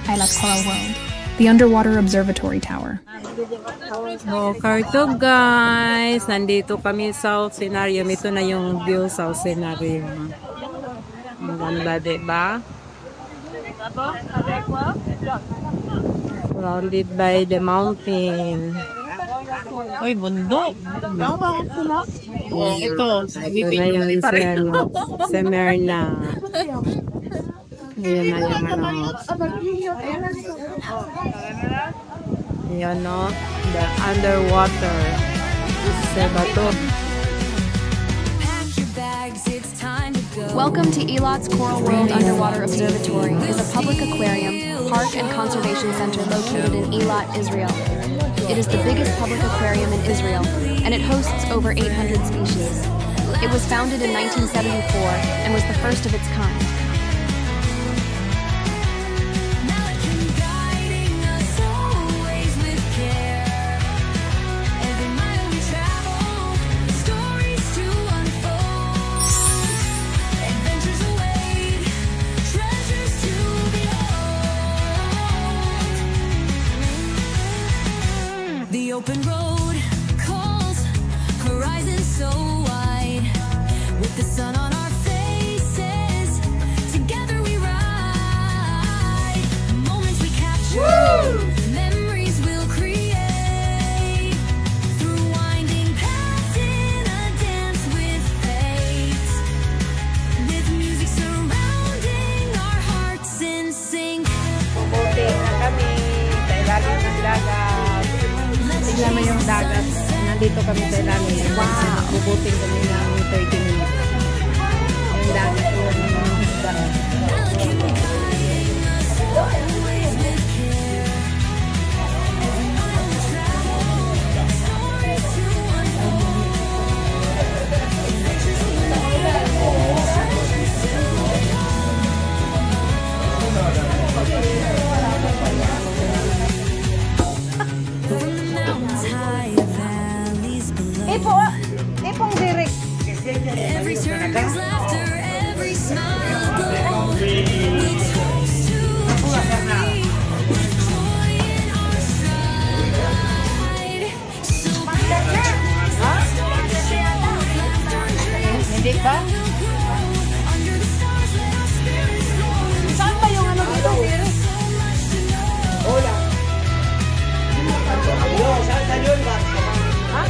Eilat Coral World, the underwater observatory tower. Oh, Karto guys, nandito kami sa Oceanarium. Ito na yung view sa Oceanarium. Maganda, diba? Surrounded by the mountain. Uy, bundok. Ito. Ito na yung Semerna. Ayan na yung ano. Ayan no, the underwater. Sebato. Welcome to Eilat's Coral World Underwater Observatory. It's a public aquarium, park, and conservation center located in Eilat, Israel. It is the biggest public aquarium in Israel, and it hosts over 800 species. It was founded in 1974 and was the first of its kind. The open road calls, horizon so wide, with the sun on our faces, together we ride, moments we capture, memories we'll create, through winding paths in a dance with fate, with music surrounding our hearts in sync. Puputi na kami sa ilalim ng dagat. Tingnan mo yung dagat. Nandito kami sa ilalim. Wow! Bubuting kami ng 30 minutes. Yung dagat yun ng isda. Ipong direct. Every turn brings laughter, every smile glows. We toast to journey, with joy in our stride. So Hindi ba? under the stars, let our spirits roar. Saan ba yung ano dito? Hola. Saan yun ba? Ha?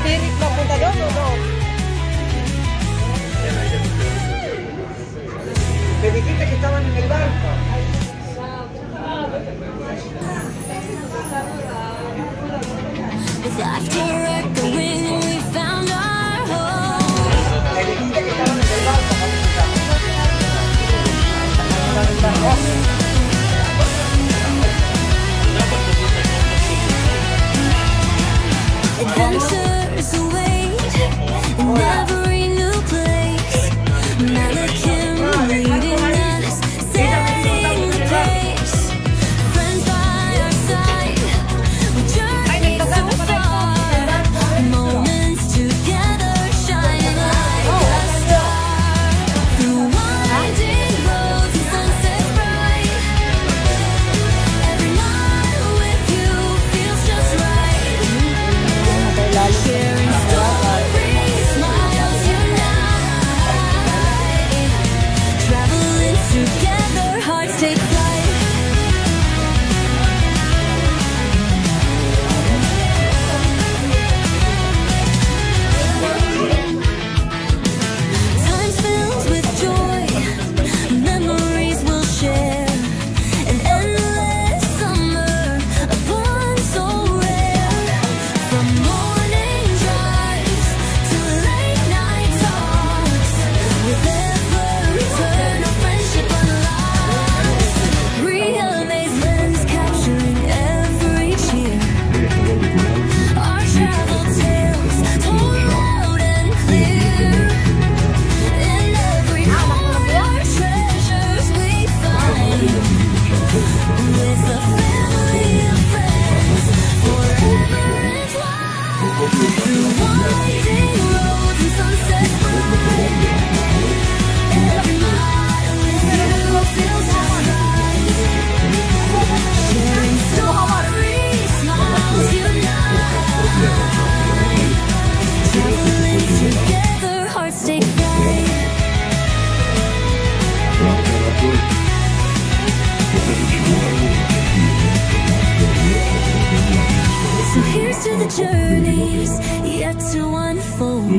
Direct na punta doon o doon? Pwede kita man ng ilan. With laughter echoing, we found our home. Pwede kita man ng ilan. Adventures await in every new place. Malakim leading us, setting the pace. Friends by our side, we journey so far. journeys yet to unfold.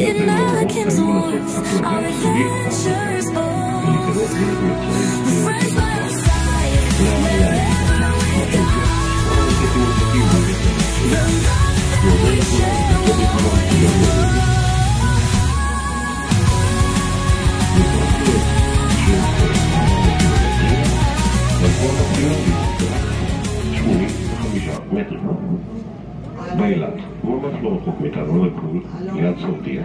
In our Kim's warmth, our adventures bold. Friends by our side, wherever we go. The love that we share won't grow. באילת, ממש לא רחוק מאיתנו, לגבול, ליד סעודיה.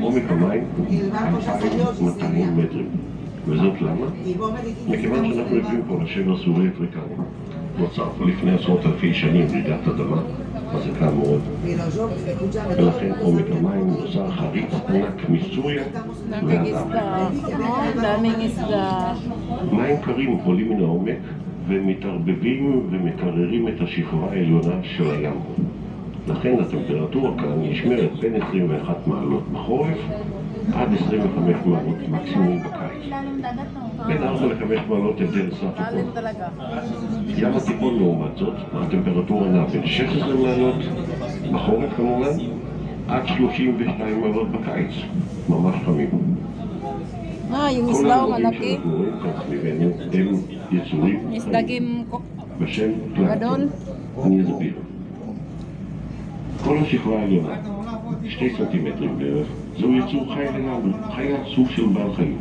עומק המים 2,200 מטרים. וזאת למה? מכיוון שאנחנו יושבים פה לשבר סורי אפריקני. נוצר פה לפני עשרות אלפי שנים רעידת אדמה, חזקה מאוד. ולכן עומק המים נוצר חריץ ענק מסוריה מים קרים עולים מן העומק ומתערבבים ומקררים את השכבה העליונה של הים. לכן הטמפרטורה כאן נשמרת בין 21 מעלות בחורף עד 25 מעלות מקסימום בקיץ. בין 4 ל-5 מעלות הבדל סך הכל. ים התיכון לעומת זאת, הטמפרטורה נעה בין 16 מעלות בחורף כמובן עד 32 מעלות בקיץ. ממש חמים. yung isda o malaki? הם יצורים Isdagim בשם פלנקטון. אני אסביר. כל השכבה העליונה, 2 סנטימטרים בערך, זהו יצור חי לגמרי, חיה סוג של בעל חיים.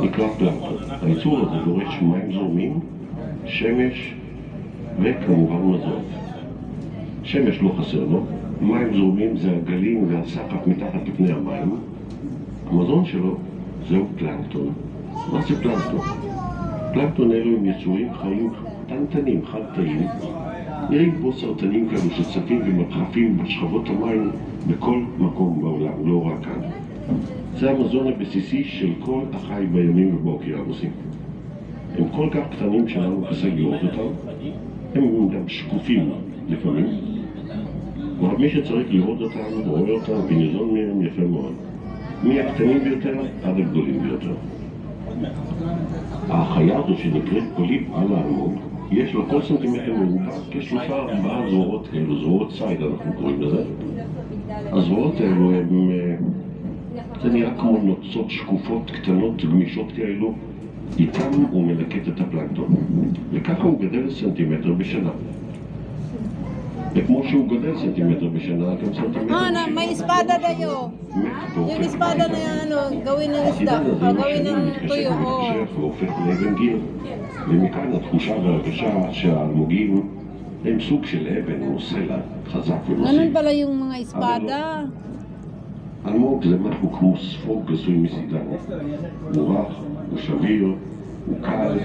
נקרא פלנקטון. היצור הזה דורש מים זורמים, שמש וכמובן מזון. שמש לא חסר לו, מים זורמים זה הגלים והסחף מתחת לפני המים. המזון שלו זהו פלנקטון. מה זה פלנקטון? פלנקטון אלו הם יצורים חיים קטנטנים, חד-תאיים, נראים כמו סרטנים כאלו שצפים ומרחפים בשכבות המים בכל מקום בעולם, לא רק כאן. זה המזון הבסיסי של כל החי בימים ובאוקיינוסים. הם כל כך קטנים שאנחנו קשה לראות אותם, הם גם שקופים לפעמים, אבל מי שצריך לראות אותם, רואה אותם וניזון מהם יפה מאוד. מהקטנים ביותר עד הגדולים ביותר. החיה הזו שנקראת פוליפ על האלמוג, יש לו כל סנטימטר מרובע כ3-4 זרועות כאלו, זרועות צייד אנחנו קוראים לזה. הזרועות האלו הם, זה נראה כמו נוצות שקופות קטנות גמישות כאלו, איתם הוא מלקט את הפלנקטון. וככה הוא גדל סנטימטר בשנה. וכמו שהוא גודל סנטימטר בשנה, גם סנטימטר בשנה. may espada tayo. Yung espada na yan, gawin ng isda, gawin ng tuyo. והופך לאבן גיר. ומכאן התחושה והרגשה שהאלמוגים הם סוג של אבן או סלע חזק ומסיק. Ganun pala yung mga espada. אלמוג זה משהו כמו ספוג עשוי מסידן. הוא רך, הוא שביר, הוא קל,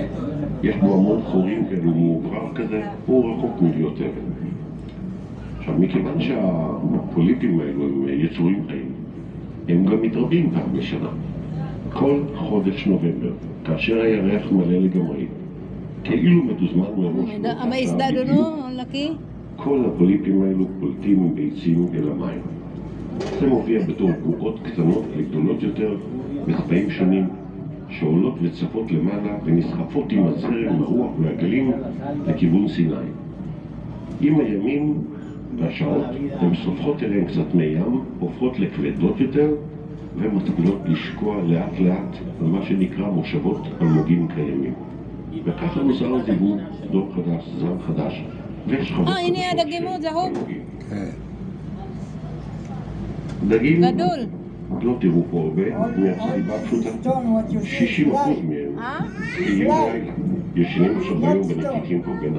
יש בו המון חורים כאלו, הוא מוברר כזה, הוא רחוק מלהיות אבן. עכשיו, מכיוון שהפוליפים האלו הם יצורים חיים, הם גם מתרבים פעם בשנה. כל חודש נובמבר, כאשר הירח מלא לגמרי, כאילו מתוזמן מראש. May isda doon, ang laki. כל הפוליפים האלו פולטים ביצים אל המים. זה מופיע בתור בועות קטנות לגדולות יותר, בצבעים שונים, שעולות וצפות למעלה ונסחפות עם הזרם, הרוח והגלים לכיוון סיני. עם הימים והשעות הן סופחות אליהן קצת מים, הופכות לכבדות יותר ומתחילות לשקוע לאט לאט על מה שנקרא מושבות אלמוגים קיימים. וככה נוצר הזיווג דור חדש, זן חדש ושכבות חדשות ini ada gemot, Zahog. דגים גדול. לא תראו פה הרבה, מהסיבה פשוטה 60% מהם חיים בלילה. ישנים עכשיו ביום ונקיקים פה בין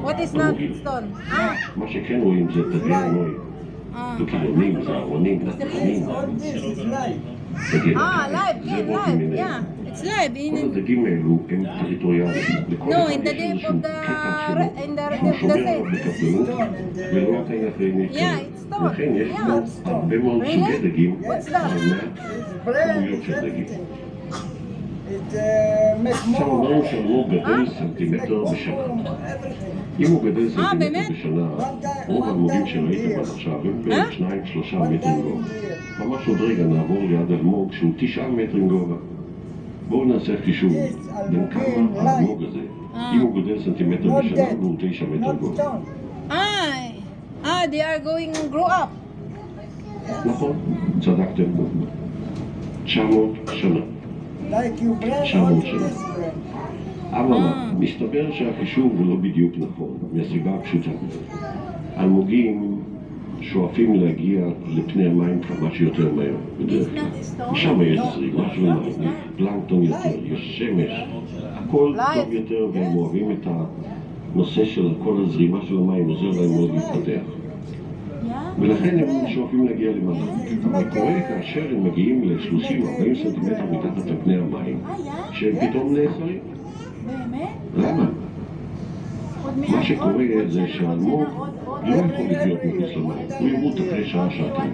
What is that stone? מה שכן רואים זה דגי הנוי. דוקילונים, זערונים, דגנים. Live, yeah, it's live. כל הדגים האלו הם טריטוריאליים. No, in the day of שהוא שומר עליו בקפדנות ולא נותן אחרי נקרא. it's stone. לכן יש פה הרבה מאוד סוגי דגים כמויות של דגים. עכשיו אומרים שהוא גדל סנטימטר בשנה. אם הוא גדל סנטימטר בשנה, רוב האלמוגים שראיתם עד עכשיו הם בין 2-3 מטרים גובה. ממש עוד רגע נעבור ליד אלמוג שהוא 9 מטרים גובה. בואו נעשה חישוב בין כמה האלמוג הזה, אם הוא גדל סנטימטר בשנה והוא 9 מטר גובה. They are going grow up. נכון, צדקתם. 900 שנה. 900 שנה. אממה, מסתבר שהחישוב הוא לא בדיוק נכון, מהסיבה הפשוטה. אלמוגים שואפים להגיע לפני המים כמה שיותר מהר, בדרך כלל. ושם יש זרימה של מים, פלנקטון יותר, יש שמש, הכל טוב יותר, והם אוהבים את הנושא של כל הזרימה של המים, עוזר להם מאוד להתפתח. ולכן הם שואפים להגיע למעלה. אבל קורה כאשר הם מגיעים ל-30-40 סנטימטר מתחת לפני המים, שהם פתאום נאסרים. למה? מה שקורה זה שהאלמוג לא יכול לחיות מחוץ למים, הוא ימות אחרי שעה-שעתיים.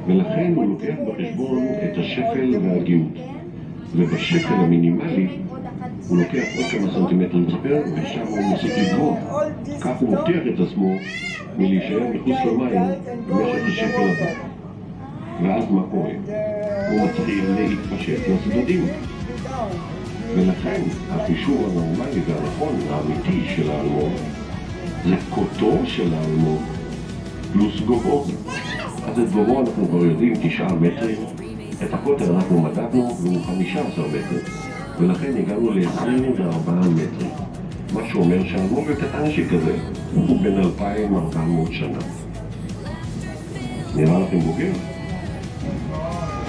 ולכן הוא לוקח בחשבון את השפל והגאות. ובשפל המינימלי הוא לוקח עוד כמה סנטימטרים צפר, ושם הוא מוסיף לגבוה. כך הוא מותח את עצמו מלהישאר מחוץ למים במשך השפל הבא. ואז מה קורה? הוא מתחיל להתפשט לצדדים. ולכן החישוב הנורמלי והנכון האמיתי של האלמוג זה קוטו של האלמוג פלוס גובהו. אז את גובהו אנחנו כבר יודעים 9 מטרים, את הקוטר אנחנו מדדנו והוא 15 מטרים, ולכן הגענו ל-24 מטרים, מה שאומר שהאלמוג הקטן שכזה הוא בין 2,400 שנה. נראה לכם בוגר?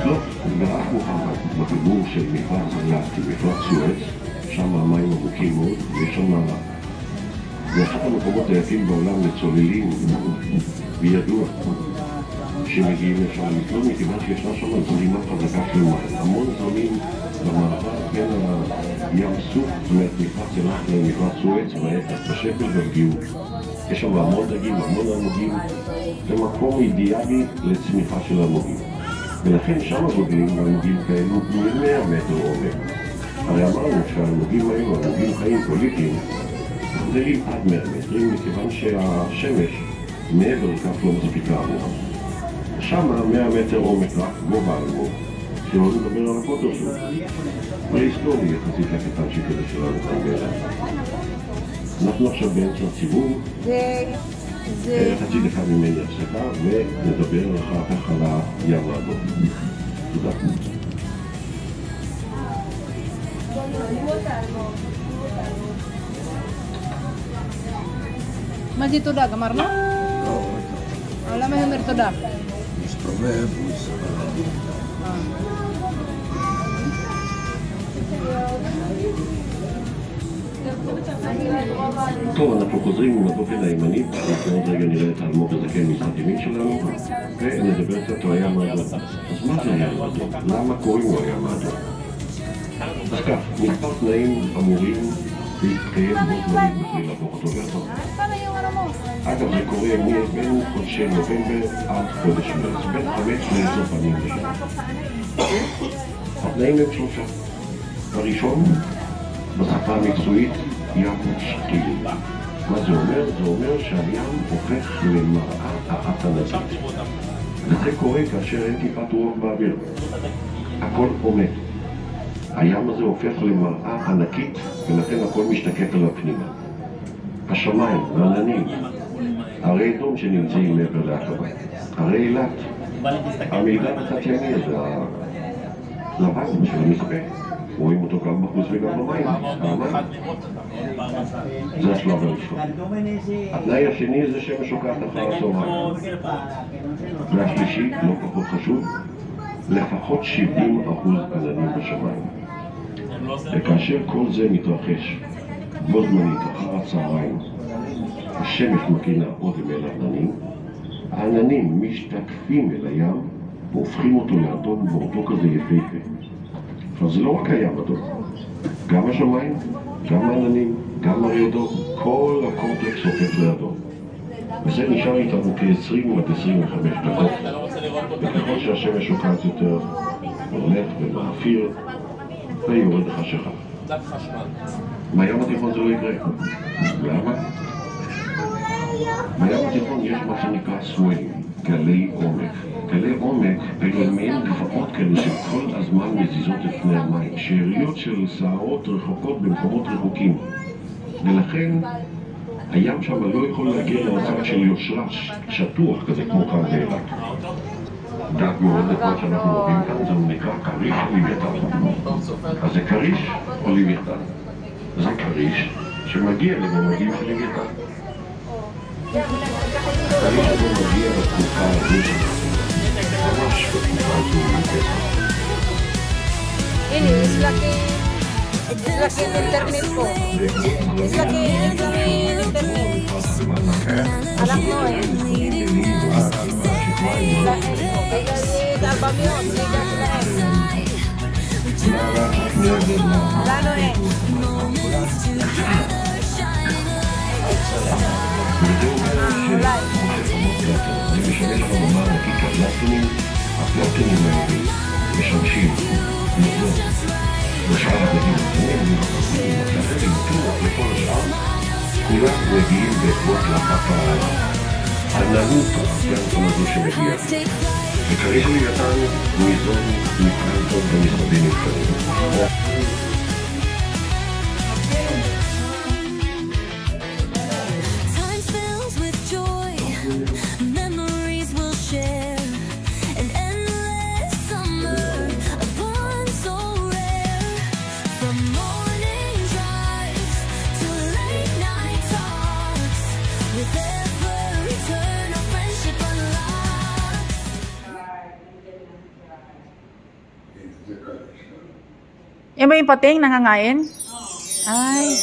לא, ברח מוחמד בחיבור של מפרץ אילת, מפרץ סואץ, שם המים עמוקים מאוד, ויש שם זה אחד המקומות היפים בעולם לצוללים, וידוע שמגיעים לשם לקלום, מכיוון שישנה שם זרימה חזקה של מים. המון זרמים במעבר בין הים סוף, זאת אומרת מפרץ אילת למפרץ סואץ, וההפך בשפל והגאות. יש שם המון דגים, המון אלמוגים, זה מקום אידיאלי לצמיחה של אלמוגים. ולכן שם גודלים אלמוגים כאלו מ-100 מטר עומק. הרי אמרנו שהאלמוגים האלו, אלמוגים חיים פוליטיים, גדלים עד 100 מטרים, מכיוון שהשמש מעבר לכך לא מספיקה עבורה. שם 100 מטר עומק רק גובה אלמוג, שלא לדבר על הקוטר שלו. פרה-היסטורי יחסית לקטן שכזה שלנו כאן באילת. אנחנו עכשיו באמצע הסיבוב. חצי דקה ממני הפסקה ונדבר אחר כך על הים האדום. תודה. מה זה תודה? גמרנו? לא. למה הוא אומר תודה? מסתובב, הוא מסתובב. טוב, אנחנו חוזרים לבוקר הימנית, עוד רגע נראה את האלמוג הזקן מצד ימין שלנו, ונדבר קצת על הים האדום. אז מה זה הים האדום? למה קוראים לו הים האדום? אז כך, מספר תנאים אמורים להתקיים בו זמנית בכדי להפוך אותו לאדום. אגב, זה קורה בין חודשי נובמבר עד חודש מרץ, בין 5 ל-10 פעמים בשנה. התנאים הם 3. הראשון, בשפה המקצועית, ים שקיל. מה זה אומר? זה אומר שהים הופך למראה האט-ענקית. וזה קורה כאשר אין טיפת רוח באוויר. הכל עומד. הים הזה הופך למראה ענקית, ולכן הכל משתקף אליו פנימה. השמיים, העננים, הרי אדום שנמצאים מעבר לעקבה, הרי אילת, המידע בצד ימי הזה, הלבן של המספק, רואים אותו גם בחוץ וגם במים, זה השלב הראשון. התנאי השני זה שמש שוקעת אחר הצהריים. והשלישי, לא פחות חשוב, לפחות 70% עננים בשמיים. וכאשר כל זה מתרחש בו זמנית אחר הצהריים, השמש מקרינה עוד אל העננים, העננים משתקפים אל הים והופכים אותו לאדום באותו כזה יפהפה. עכשיו זה לא רק הים אדום, גם השמיים, גם העננים, גם הרעידות, כל הקומפלקס הופך לאדום. וזה נשאר איתנו כ-20 עד 25 דקות, וככל שהשמש שוקעת יותר, הולך ומאפיר ויורד החשיכה. בים התיכון זה לא יקרה. למה? בים התיכון יש מה שנקרא סוויים, גלי עומק. גלי עומק אלו מעין גבעות כאלה שכל הזמן מזיזות את פני המים, שאריות של שערות רחוקות במקומות רחוקים. ולכן הים שם לא יכול להגיע למצב של יושרה שטוח כזה כמו כאן באילת. דק מאוד לכל שאנחנו רואים כאן, זה נקרא כריש או לוויתן. אז זה כריש או לוויתן? זה כריש שמגיע לממדים של לוויתן. הכריש הזה מגיע בתקופה הזו ממש בתקופה הזו מפסח. Ini is laki internet ko. Is laki internet. Anak mo eh. Kaya album yun. Siga sila eh. Lalo eh. Mulai. זה משמש לומר כי הפלטונים האלה משמשים נוזות לשאר הדגים הקטנים ומחלפים וטוח לכל השאר כולם מגיעים בעקבות להקת הננוטו הפלטון הזו שמגיעה וכריש לוויתן ניזון מפלטון במשרדים נבחרים. Yan ba yung pating nangangain? Ay.